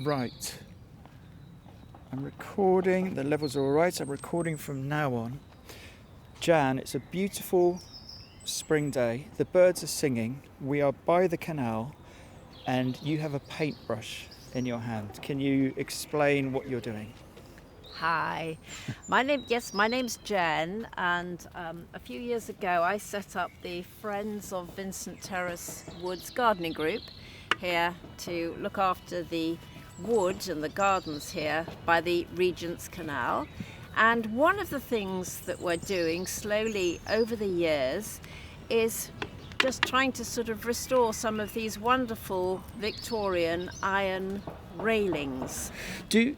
Right. I'm recording. The levels are all right. I'm recording from now on. Jan, it's a beautiful spring day. The birds are singing. We are by the canal, and you have a paintbrush in your hand. Can you explain what you're doing? Hi, my name's Jen, and a few years ago I set up the Friends of Vincent Terrace Woods gardening group here to look after the wood and the gardens here by the Regent's Canal. And one of the things that we're doing slowly over the years is just trying to sort of restore some of these wonderful Victorian iron railings. You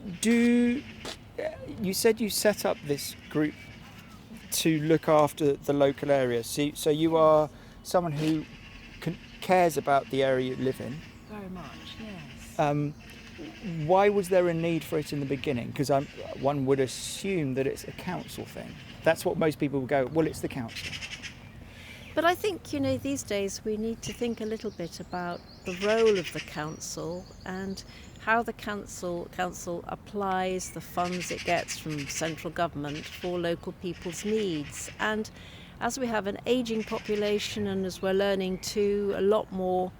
said you set up this group to look after the local area. So you are someone who cares about the area you live in. Very much, yes. Why was there a need for it in the beginning? Because one would assume that it's a council thing. That's what most people would go, well, it's the council. But I think, these days we need to think a little bit about the role of the council and how the council applies the funds it gets from central government for local people's needs. And as we have an ageing population, and as we're learning too a lot more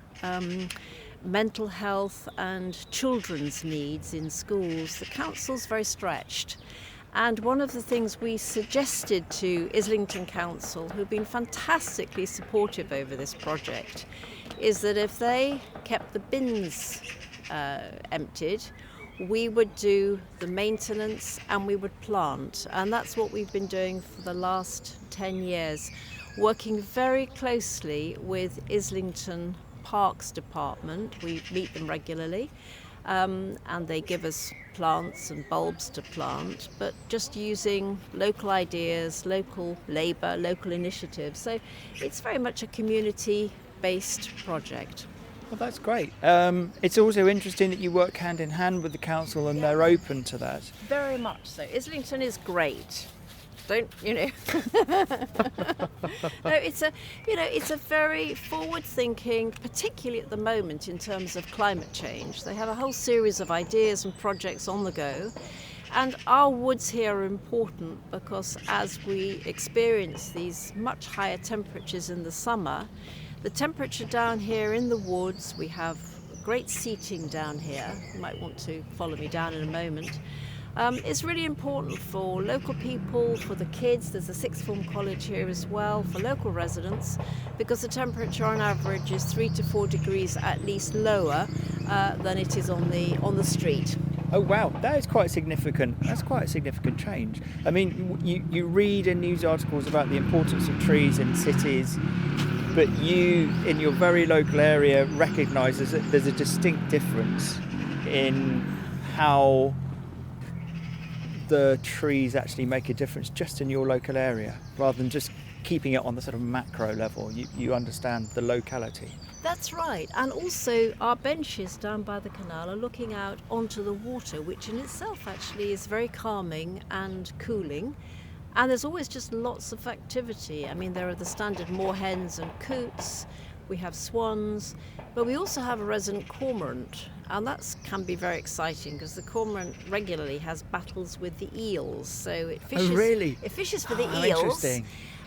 mental health and children's needs in schools, the council's very stretched. And one of the things we suggested to Islington Council, who've been fantastically supportive over this project, is that if they kept the bins emptied, we would do the maintenance and we would plant. And that's what we've been doing for the last 10 years, working very closely with Islington Parks Department. We meet them regularly, and they give us plants and bulbs to plant, but just using local ideas, local labour, local initiatives. So it's very much a community-based project. Well, that's great. It's also interesting that you work hand in hand with the council and they're open to that. Very much so. Islington is great. Don't. No, it's a very forward-thinking, particularly at the moment in terms of climate change. They have a whole series of ideas and projects on the go, and our woods here are important because as we experience these much higher temperatures in the summer, the temperature down here in the woods, we have great seating down here. You might want to follow me down in a moment. It's really important for local people, for the kids. There's a sixth form college here as well, for local residents, because the temperature on average is 3 to 4 degrees at least lower than it is on the street. Oh wow, that is quite significant. That's quite a significant change. I mean, you read in news articles about the importance of trees in cities, but you, in your very local area, recognise that there's a distinct difference in how the trees actually make a difference just in your local area, rather than just keeping it on the sort of macro level. You understand the locality. That's right, and also our benches down by the canal are looking out onto the water, which in itself actually is very calming and cooling. And there's always just lots of activity. I mean, there are the standard moorhens and coots, we have swans, but we also have a resident cormorant, and that can be very exciting because the cormorant regularly has battles with the eels. So it fishes. Oh, really? It fishes for the eels. Interesting.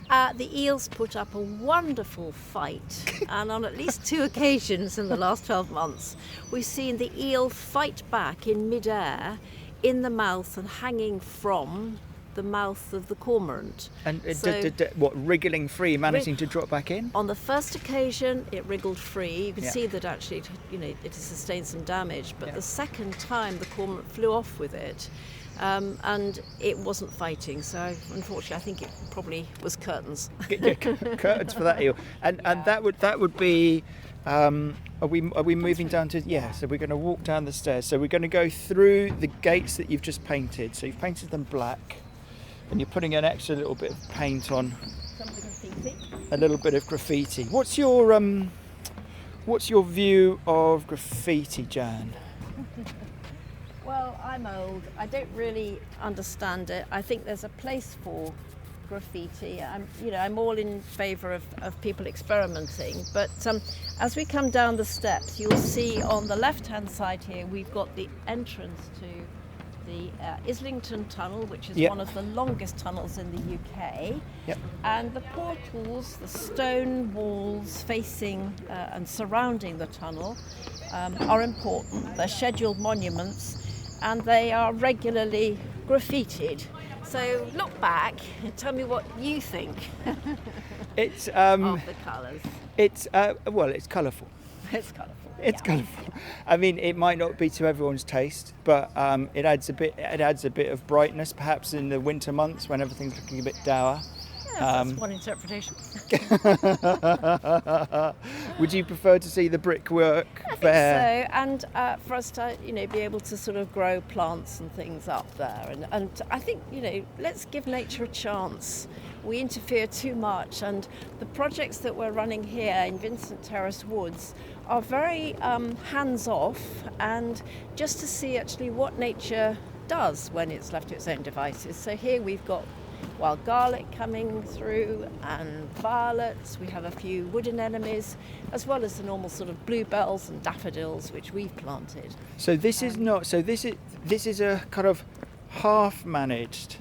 The eels put up a wonderful fight, and on at least 2 occasions in the last 12 months, we've seen the eel fight back in mid-air, in the mouth and hanging from the mouth of the cormorant. And wriggling free, managing to drop back in? On the first occasion, it wriggled free. You can Yeah. see that actually, it has sustained some damage. But Yeah. the second time, the cormorant flew off with it, and it wasn't fighting. So unfortunately, I think it probably was curtains. Yeah, curtains for that eel. And that would be. Are we moving down to? Yeah. So we're going to walk down the stairs. So we're going to go through the gates that you've just painted. So you've painted them black, and you're putting an extra little bit of paint on. Some of the graffiti. A little bit of graffiti. What's your view of graffiti, Jan? Well, I'm old. I don't really understand it. I think there's a place for graffiti. I'm all in favour of people experimenting. But as we come down the steps, you'll see on the left-hand side here, we've got the entrance to the Islington Tunnel, which is one of the longest tunnels in the UK. Yep. And the portals, the stone walls facing and surrounding the tunnel are important. They're scheduled monuments and they are regularly graffitied. So look back and tell me what you think It's of the colours. it's it's colourful. It's colourful. It's colourful. I mean, it might not be to everyone's taste, but it adds a bit of brightness, perhaps in the winter months when everything's looking a bit dour. Yes, that's one interpretation. Would you prefer to see the brickwork I think there? so, and for us to be able to sort of grow plants and things up there, and I think let's give nature a chance. We interfere too much, and the projects that we're running here in Vincent Terrace Woods are very hands-off, and just to see actually what nature does when it's left to its own devices. So here we've got wild garlic coming through and violets. We have a few wood anemones, as well as the normal sort of bluebells and daffodils which we've planted. So this is not. So this is a kind of half-managed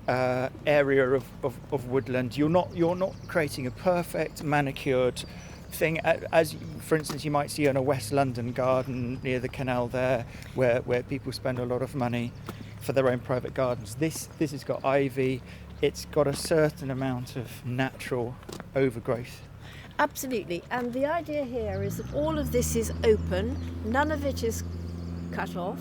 area of woodland. You're not creating a perfect manicured thing, as for instance you might see on a West London garden near the canal there, where people spend a lot of money for their own private gardens. This has got ivy. It's got a certain amount of natural overgrowth. Absolutely, and the idea here is that all of this is open, none of it is cut off,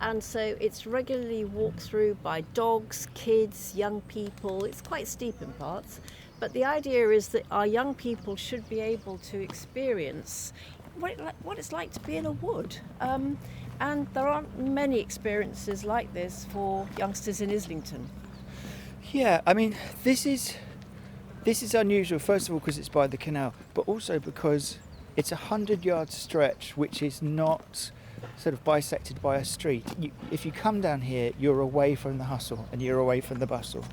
and so it's regularly walked through by dogs, kids, young people. It's quite steep in parts, but the idea is that our young people should be able to experience what it's like to be in a wood. And there aren't many experiences like this for youngsters in Islington. Yeah, I mean, this is unusual, first of all because it's by the canal, but also because it's 100-yard stretch which is not sort of bisected by a street. If you come down here, you're away from the hustle and you're away from the bustle.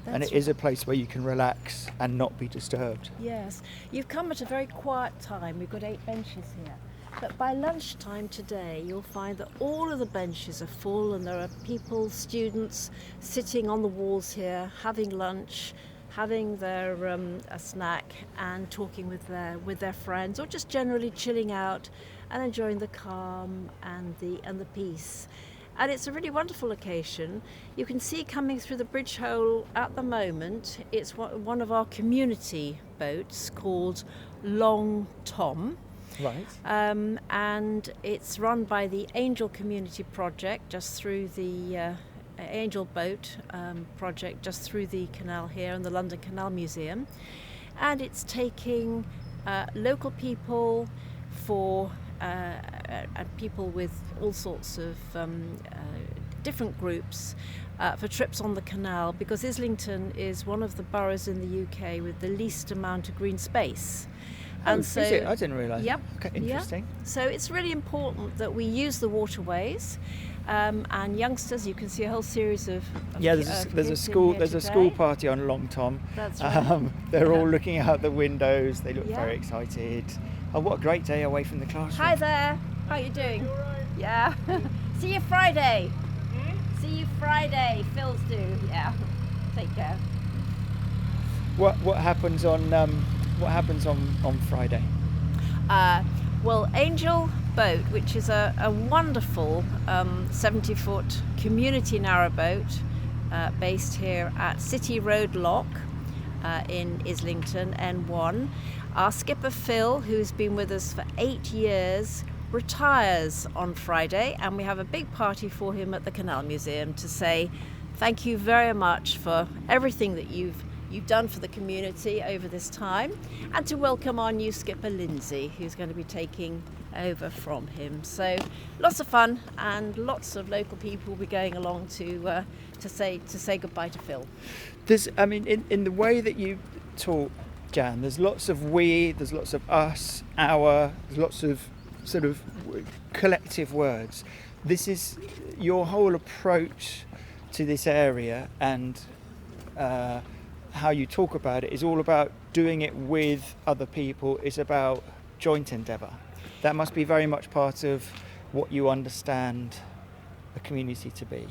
And it is a place where you can relax and not be disturbed. Yes, you've come at a very quiet time. We've got 8 benches here. But by lunchtime today, you'll find that all of the benches are full and there are people, students, sitting on the walls here, having lunch, having their a snack and talking with their friends, or just generally chilling out and enjoying the calm and the peace. And it's a really wonderful occasion. You can see coming through the bridge hole at the moment, it's one of our community boats called Long Tom. Right. And it's run by the Angel Community Project, just through the Angel Boat project, just through the canal here in the London Canal Museum. And it's taking local people and people with all sorts of different groups for trips on the canal, because Islington is one of the boroughs in the UK with the least amount of green space. And so, is it? I didn't realise. Yep. Okay, interesting. Yep. So it's really important that we use the waterways, and youngsters. You can see a whole series of there's a school. There's a school party on Long Tom. That's right. They're all looking out the windows. They look very excited. Oh, what a great day away from the classroom. Hi there. How are you doing? You all right? Yeah. See you Friday. See you Friday. Phil's do. Yeah. Take care. What happens on Friday? Well, Angel Boat, which is a wonderful 70-foot community narrowboat based here at City Road Lock in Islington, N1. Our skipper Phil, who's been with us for 8 years, retires on Friday, and we have a big party for him at the Canal Museum to say thank you very much for everything that you've done for the community over this time, and to welcome our new skipper Lindsay, who's going to be taking over from him. So lots of fun, and lots of local people will be going along to say goodbye to Phil. In the way that you talk, Jan, there's lots of we, there's lots of us, our, there's lots of sort of collective words. This is your whole approach to this area, and how you talk about it is all about doing it with other people. It's about joint endeavour. That must be very much part of what you understand a community to be.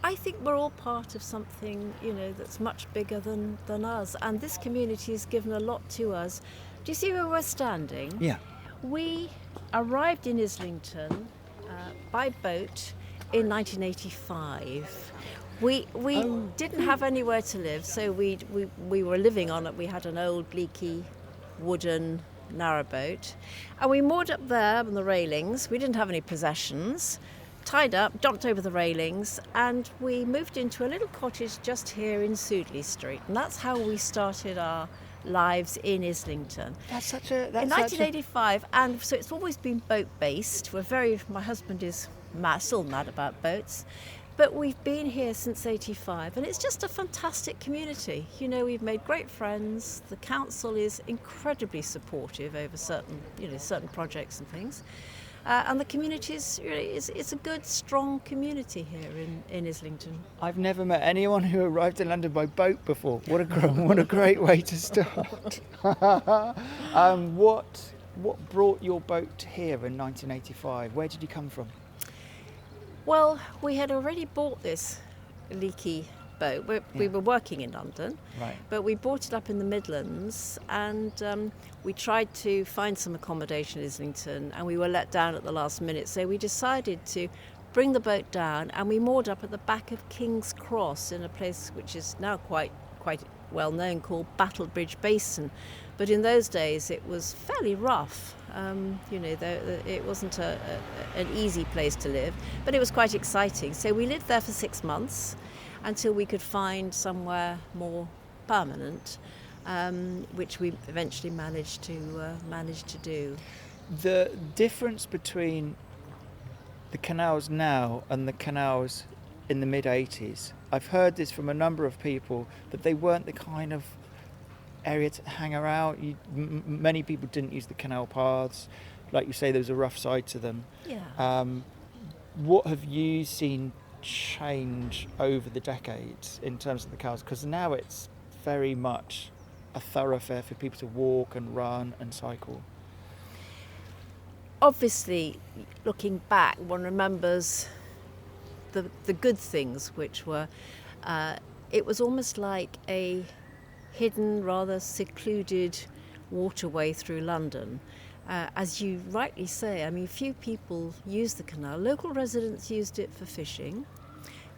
I think we're all part of something, that's much bigger than us. And this community has given a lot to us. Do you see where we're standing? Yeah. We arrived in Islington by boat in 1985. We didn't have anywhere to live, so we were living on it. We had an old leaky wooden narrowboat, and we moored up there on the railings. We didn't have any possessions. Tied up, jumped over the railings, and we moved into a little cottage just here in Sudeley Street, and that's how we started our lives in Islington. In 1985, and so it's always been boat-based. My husband is still mad about boats, but we've been here since 85, and it's just a fantastic community. We've made great friends. The council is incredibly supportive over certain projects and things. And the community it's a good, strong community here in Islington. I've never met anyone who arrived in London by boat before. What a great way to start. What brought your boat here in 1985? Where did you come from? Well, we had already bought this leaky boat. We were working in London, right, but we bought it up in the Midlands, and we tried to find some accommodation in Islington, and we were let down at the last minute. So we decided to bring the boat down, and we moored up at the back of King's Cross in a place which is now quite well known, called Battlebridge Basin. But in those days it was fairly rough. It wasn't an easy place to live, but it was quite exciting. So we lived there for 6 months until we could find somewhere more permanent, which we eventually managed to do. The difference between the canals now and the canals in the mid-80s, I've heard this from a number of people, that they weren't the kind of area to hang around. Many people didn't use the canal paths. Like you say, there was a rough side to them. Yeah. What have you seen change over the decades in terms of the canals? Because now it's very much a thoroughfare for people to walk and run and cycle. Obviously, looking back, one remembers the good things, which were it was almost like a hidden, rather secluded waterway through London. As you rightly say, few people used the canal. Local residents used it for fishing,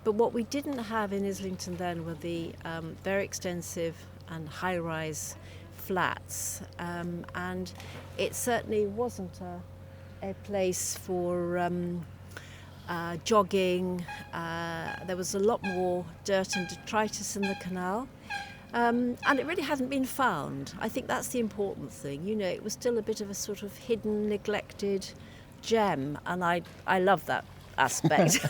but what we didn't have in Islington then were the very extensive and high-rise flats, and it certainly wasn't a place for jogging. There was a lot more dirt and detritus in the canal. And it really hadn't been found. I think that's the important thing. It was still a bit of a sort of hidden, neglected gem, and I love that aspect.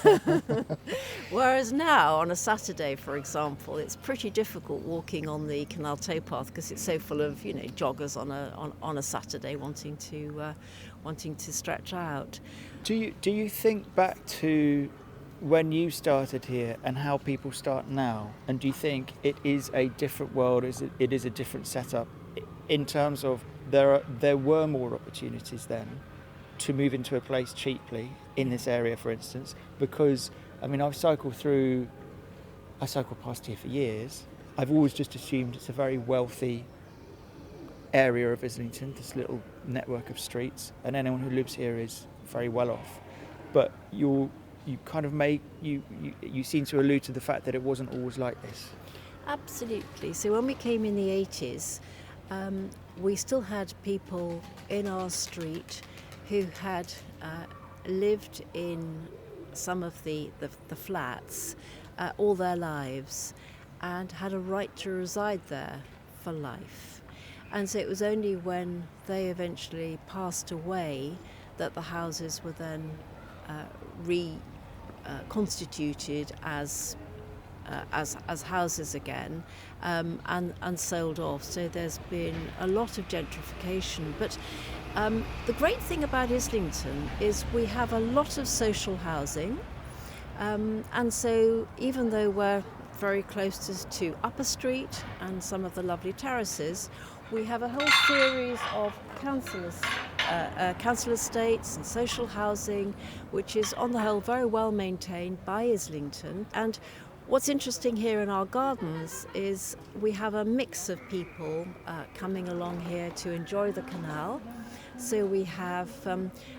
Whereas now, on a Saturday, for example, it's pretty difficult walking on the canal towpath because it's so full of joggers on a Saturday wanting to stretch out. Do you think back to when you started here and how people start now, and do you think it is a different world? It is a different setup in terms of there were more opportunities then to move into a place cheaply in this area, for instance? Because I've cycled past here for years. I've always just assumed it's a very wealthy area of Islington, this little network of streets, and anyone who lives here is very well off. But you seem to allude to the fact that it wasn't always like this. Absolutely. So when we came in the 80s, we still had people in our street who had lived in some of the flats all their lives and had a right to reside there for life. And so it was only when they eventually passed away that the houses were then reconstituted as houses again, and sold off. So there's been a lot of gentrification. But the great thing about Islington is we have a lot of social housing, and so even though we're very close to Upper Street and some of the lovely terraces, we have a whole series of council estates and social housing, which is on the whole very well maintained by Islington. And what's interesting here in our gardens is we have a mix of people coming along here to enjoy the canal. So we have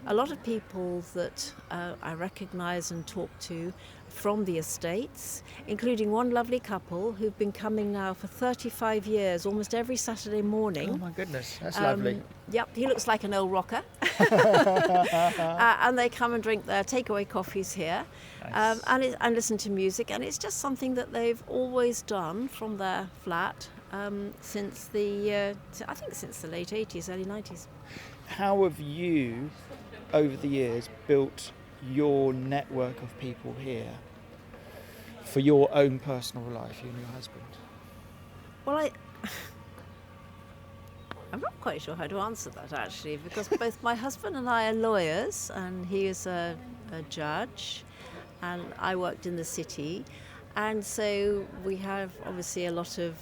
a lot of people that I recognise and talk to from the estates, including one lovely couple who've been coming now for 35 years, almost every Saturday morning. Oh my goodness, that's lovely. Yep, he looks like an old rocker. And they come and drink their takeaway coffees here. Nice. And listen to music, and it's just something that they've always done from their flat since the late 80s, early 90s. How have you, over the years, built your network of people here for your own personal life, you and your husband? Well, I'm not quite sure how to answer that, actually, because both my husband and I are lawyers, and he is a judge, and I worked in the city, and so we have obviously a lot of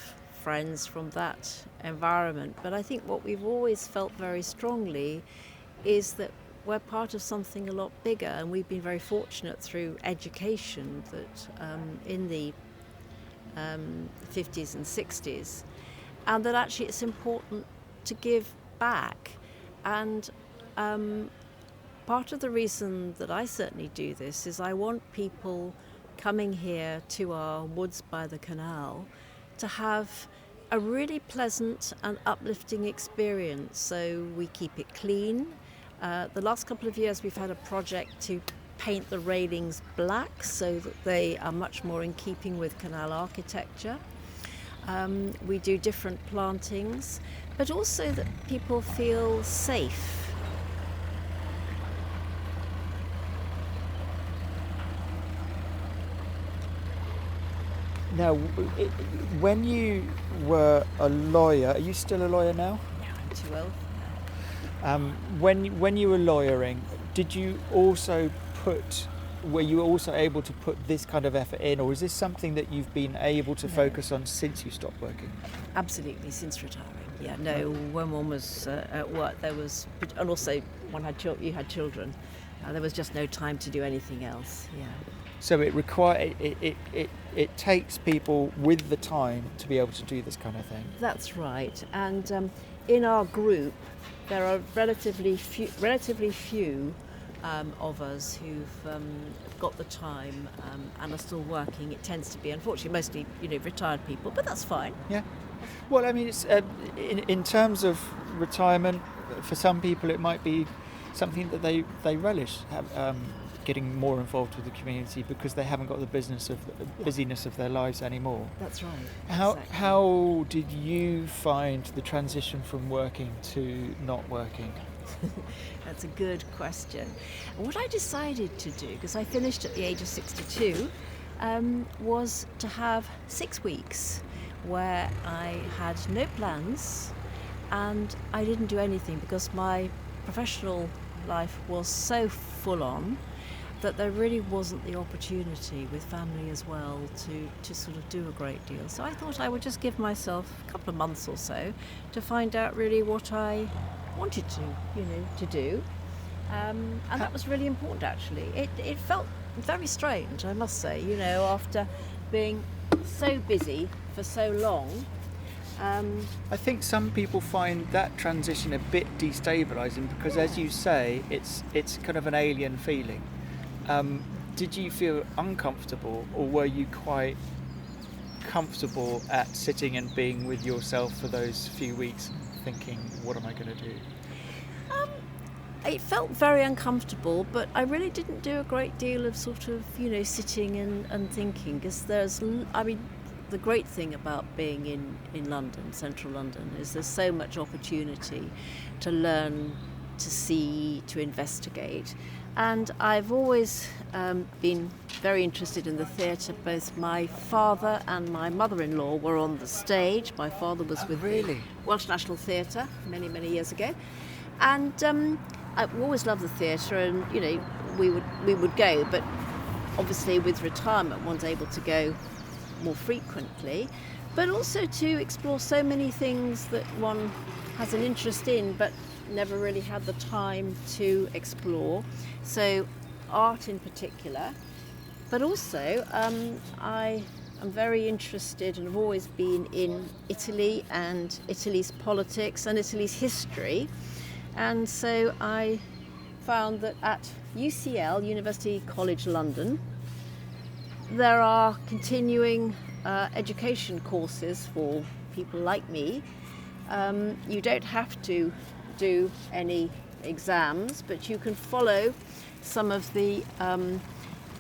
friends from that environment. But I think what we've always felt very strongly is that we're part of something a lot bigger, and we've been very fortunate through education that in the 50s and 60s, and that actually it's important to give back. And part of the reason that I certainly do this is I want people coming here to our woods by the canal to have a really pleasant and uplifting experience. So we keep it clean. The last couple of years we've had a project to paint the railings black so that they are much more in keeping with canal architecture. We do different plantings, but also that people feel safe. Now, when you were a lawyer, are you still a lawyer now? No, I'm too old. When you were lawyering, were you also able to put this kind of effort in, or is this something that you've been able to focus on since you stopped working? Absolutely, since retiring. Yeah, no, when one was at work, there was, and also when you had children, there was just no time to do anything else. Yeah. So it takes people with the time to be able to do this kind of thing. That's right, and in our group, there are relatively few of us who've got the time and are still working. It tends to be, unfortunately, mostly retired people, but that's fine. Yeah. Well, I mean, it's in terms of retirement, for some people it might be something that they relish, getting more involved with the community because they haven't got the busyness of their lives anymore. That's right. How did you find the transition from working to not working? That's a good question. What I decided to do, because I finished at the age of 62, was to have 6 weeks where I had no plans and I didn't do anything because my professional life was so full on that there really wasn't the opportunity with family as well to sort of do a great deal. So I thought I would just give myself a couple of months or so to find out really what I wanted to do. And that was really important, actually. It felt very strange, I must say, after being so busy for so long. I think some people find that transition a bit destabilising because, as you say, it's kind of an alien feeling. Did you feel uncomfortable, or were you quite comfortable at sitting and being with yourself for those few weeks thinking, what am I going to do? It felt very uncomfortable, but I really didn't do a great deal of sort of, sitting and thinking, because the great thing about being in London, central London, is there's so much opportunity to learn, to see, to investigate. And I've always been very interested in the theatre. Both my father and my mother-in-law were on the stage. My father was with the Welsh National Theatre many, many years ago. And I've always loved the theatre, and we would go. But obviously with retirement, one's able to go more frequently, but also to explore so many things that one has an interest in but never really had the time to explore. So art in particular, but also I am very interested and have always been in Italy and Italy's politics and Italy's history. And so I found that at UCL, University College London, there are continuing education courses for people like me. You don't have to do any exams, but you can follow some of the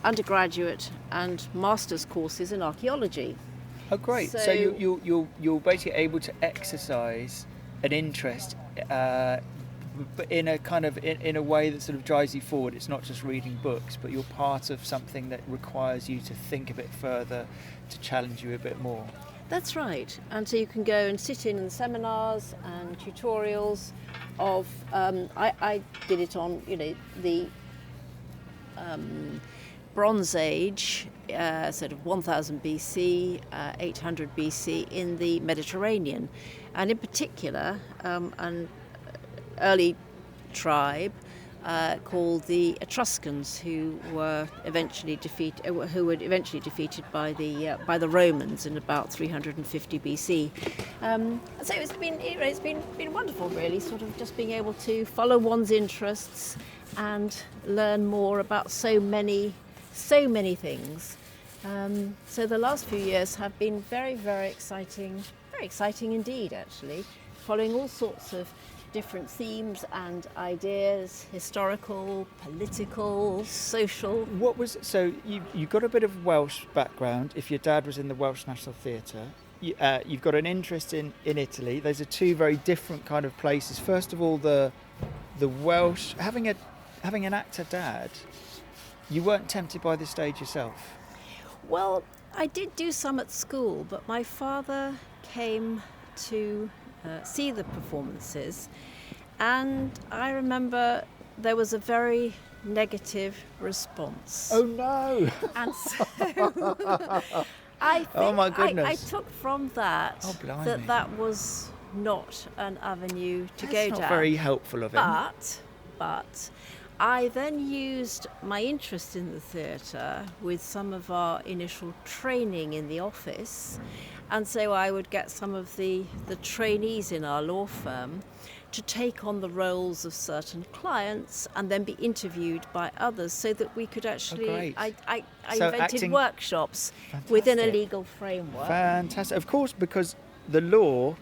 undergraduate and master's courses in archaeology. Oh, great! So you're basically able to exercise an interest, but in a kind of in a way that sort of drives you forward. It's not just reading books, but you're part of something that requires you to think a bit further, to challenge you a bit more. That's right. And so you can go and sit in seminars and tutorials of. I did it on the Bronze Age, sort of 1000 BC, 800 BC in the Mediterranean, and in particular an early tribe called the Etruscans, who were eventually defeated by the Romans in about 350 BC. So it's been wonderful, really, sort of just being able to follow one's interests and learn more about so many things. So the last few years have been very, very exciting indeed, actually, following all sorts of different themes and ideas, historical, political, social. So you got a bit of Welsh background, if your dad was in the Welsh National Theatre. You've got an interest in Italy. Those are two very different kind of places. First of all, the Welsh, having an actor dad, you weren't tempted by this stage yourself? Well, I did do some at school, but my father came to see the performances, and I remember there was a very negative response. Oh no! And so I think oh my goodness! I took from that that was not an avenue to go down. That's not very helpful of him. But I then used my interest in the theatre with some of our initial training in the office, and so I would get some of the trainees in our law firm to take on the roles of certain clients and then be interviewed by others, so that we could actually I invented workshops within a legal framework. Fantastic. Of course, because the law,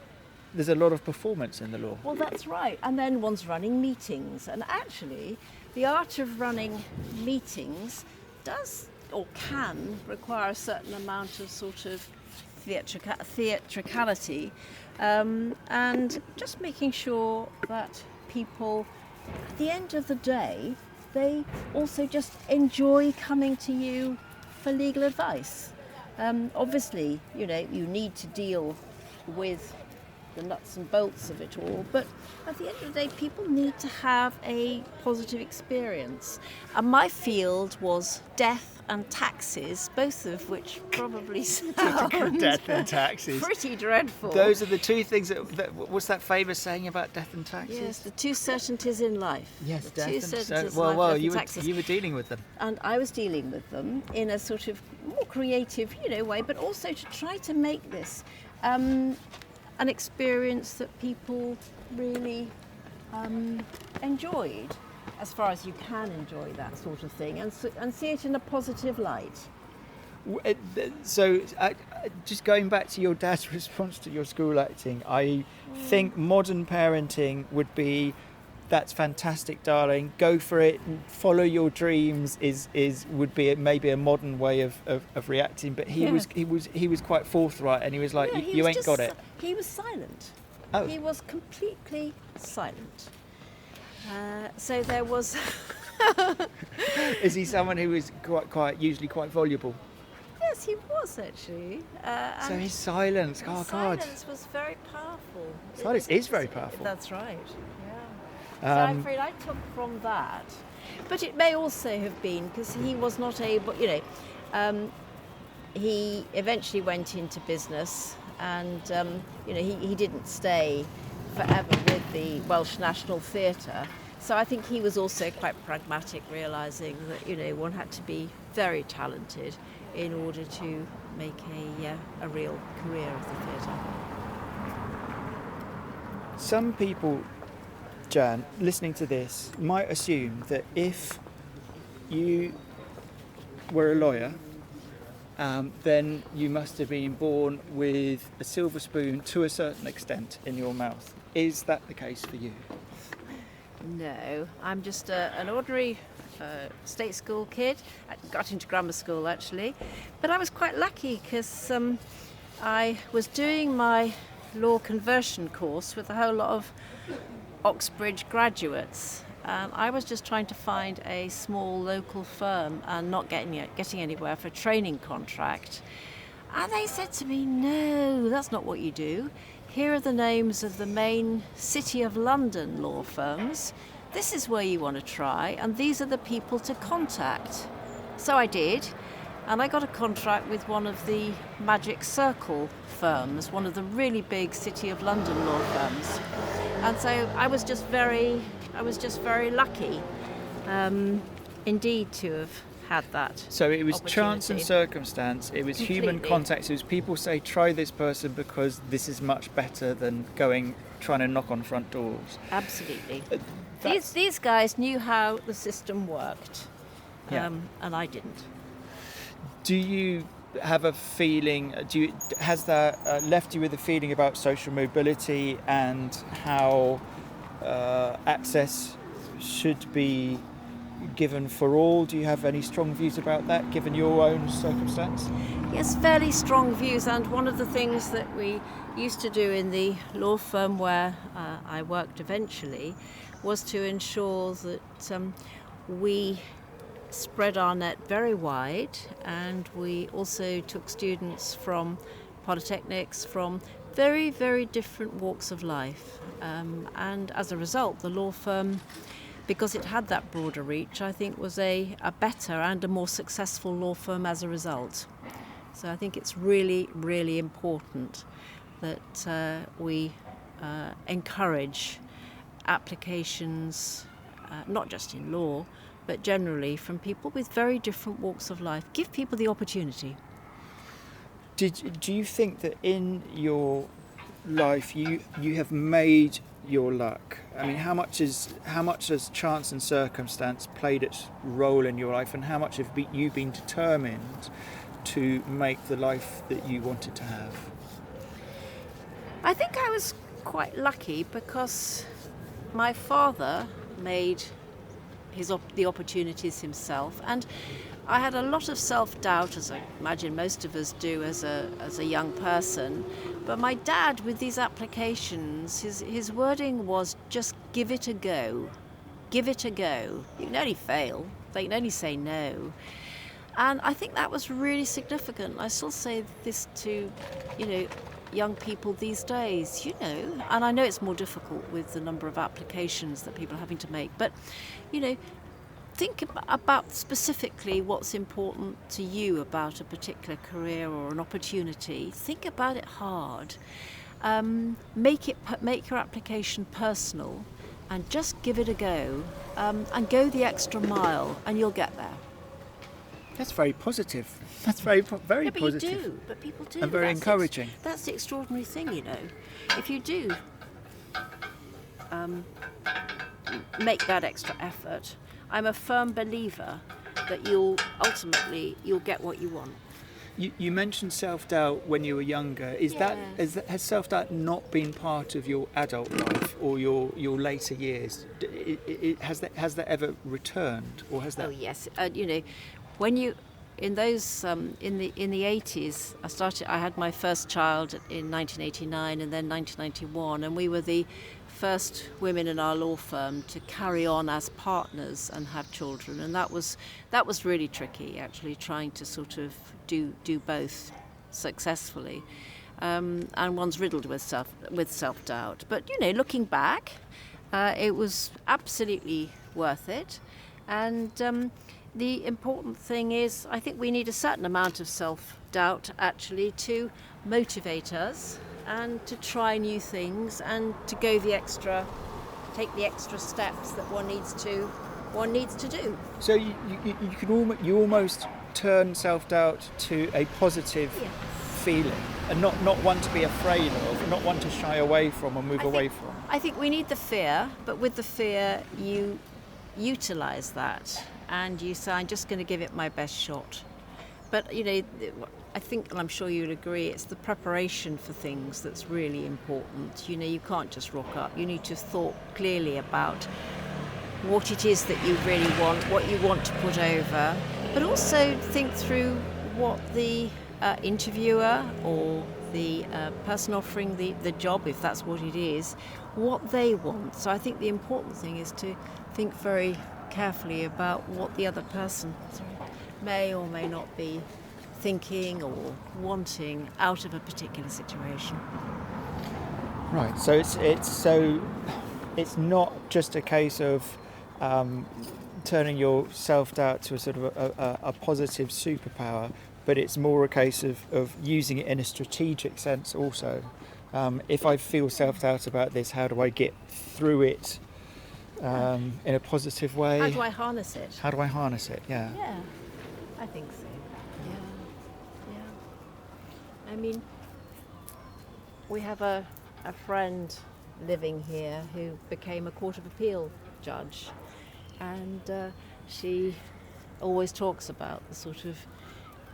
there's a lot of performance in the law. Well, that's right. And then one's running meetings, and actually the art of running meetings does or can require a certain amount of sort of theatricality, and just making sure that people, at the end of the day, they also just enjoy coming to you for legal advice. Obviously, you need to deal with the nuts and bolts of it all, but at the end of the day, people need to have a positive experience. And my field was death and taxes, both of which probably sound death and taxes. Pretty dreadful. Those are the two things that what's that famous saying about death and taxes? Yes, the two certainties in life. Yes, the two certainties in well, life, you were dealing with them. And I was dealing with them in a sort of more creative, way, but also to try to make this an experience that people really enjoyed, as far as you can enjoy that sort of thing, and see it in a positive light. So, just going back to your dad's response to your school acting, I think modern parenting would be, that's fantastic, darling, go for it, follow your dreams would be maybe a modern way of reacting, but he was quite forthright, and he was like, you ain't got it. He was silent. Oh. He was completely silent. So there was Is he someone who is usually quite voluble? Yes, he was actually. So his silence, God. Silence was very powerful. Silence is very powerful. That's right. So I'm afraid I took from that, but it may also have been because he was not able, he eventually went into business, and he didn't stay forever with the Welsh National Theatre. So I think he was also quite pragmatic, realising that one had to be very talented in order to make a real career of the theatre. Some people, Jan, listening to this, might assume that if you were a lawyer, then you must have been born with a silver spoon to a certain extent in your mouth. Is that the case for you? No, I'm just an ordinary state school kid. I got into grammar school actually, but I was quite lucky because I was doing my law conversion course with a whole lot of Oxbridge graduates. I was just trying to find a small local firm and not getting anywhere for a training contract. And they said to me, no, that's not what you do. Here are the names of the main City of London law firms. This is where you want to try, and these are the people to contact. So I did, and I got a contract with one of the Magic Circle firms, one of the really big City of London law firms. And so I was just very lucky, indeed, to have had that. So it was opportunity. Chance and circumstance, it was human Completely. contact, it was people say try this person because this is much better than trying to knock on front doors. Absolutely. That's- These guys knew how the system worked, Yeah. and I didn't. Do you have a feeling, has that left you with a feeling about social mobility and how access should be given for all? Do you have any strong views about that, given your own circumstance? Yes, fairly strong views, and one of the things that we used to do in the law firm where I worked eventually was to ensure that we spread our net very wide, and we also took students from polytechnics, from very, very different walks of life. And as a result, the law firm, because it had that broader reach, I think was a better and a more successful law firm as a result. So I think it's really, really important that we encourage applications, not just in law, but generally from people with very different walks of life. Give people the opportunity. Do you think that in your life you have made your luck? I mean, how much has chance and circumstance played its role in your life, and how much have you been determined to make the life that you wanted to have? I think I was quite lucky because my father made the opportunities himself, and I had a lot of self-doubt, as I imagine most of us do as a young person. But my dad, with these applications, his wording was just give it a go. Give it a go. You can only fail. They can only say no. And I think that was really significant. I still say this to, young people these days, and I know it's more difficult with the number of applications that people are having to make, but, think about specifically what's important to you about a particular career or an opportunity. Think about it hard. Make your application personal, and just give it a go, and go the extra mile, and you'll get there. That's very positive. That's very Yeah, but positive. you do. But people do. And very encouraging. That's the extraordinary thing, If you do make that extra effort, I'm a firm believer that you'll get what you want. You mentioned self-doubt when you were younger. Has self-doubt not been part of your adult life or your later years? Has that ever returned, or has that? Oh yes, when you in those in the 80s, I had my first child in 1989 and then 1991, and we were the first women in our law firm to carry on as partners and have children, and that was really tricky, actually, trying to sort of do both successfully, and one's riddled with self-doubt. But looking back, it was absolutely worth it, And the important thing is, I think we need a certain amount of self-doubt actually to motivate us and to try new things and to go take the extra steps that one needs to do. So you almost turn self-doubt to a positive feeling, and not one to be afraid of, not one to shy away from or move away from. I think we need the fear, but with the fear you utilise that and you say, I'm just going to give it my best shot. But I think, and I'm sure you'll agree, it's the preparation for things that's really important. You can't just rock up. You need to have thought clearly about what it is that you really want, what you want to put over, but also think through what the interviewer or the person offering the job, if that's what it is, what they want. So I think the important thing is to think very carefully about what the other person may or may not be thinking or wanting out of a particular situation. Right. So it's not just a case of turning your self-doubt to a sort of a positive superpower, but it's more a case of using it in a strategic sense also. If I feel self-doubt about this, how do I get through it in a positive way? How do I harness it? Yeah. Yeah, I think so. Yeah. I mean, we have a friend living here who became a Court of Appeal judge, and she always talks about the sort of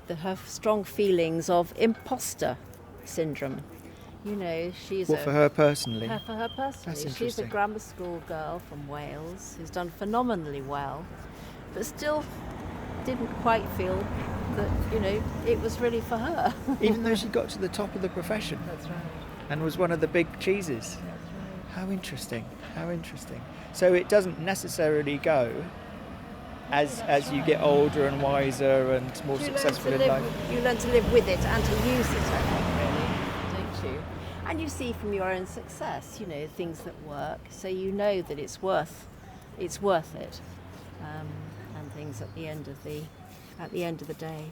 her strong feelings of imposter syndrome. She's for her personally? For her personally. That's she's a interesting. grammar school girl from Wales who's done phenomenally well, but still didn't quite feel that, it was really for her. Even though she got to the top of the profession. That's right. And was one of the big cheeses. That's right. How interesting. So it doesn't necessarily go as you get older and wiser and more successful in life. You learn to live with it and to use it, I think, really, don't you? And you see from your own success, things that work, so you know that it's worth it, and things at the end of the day.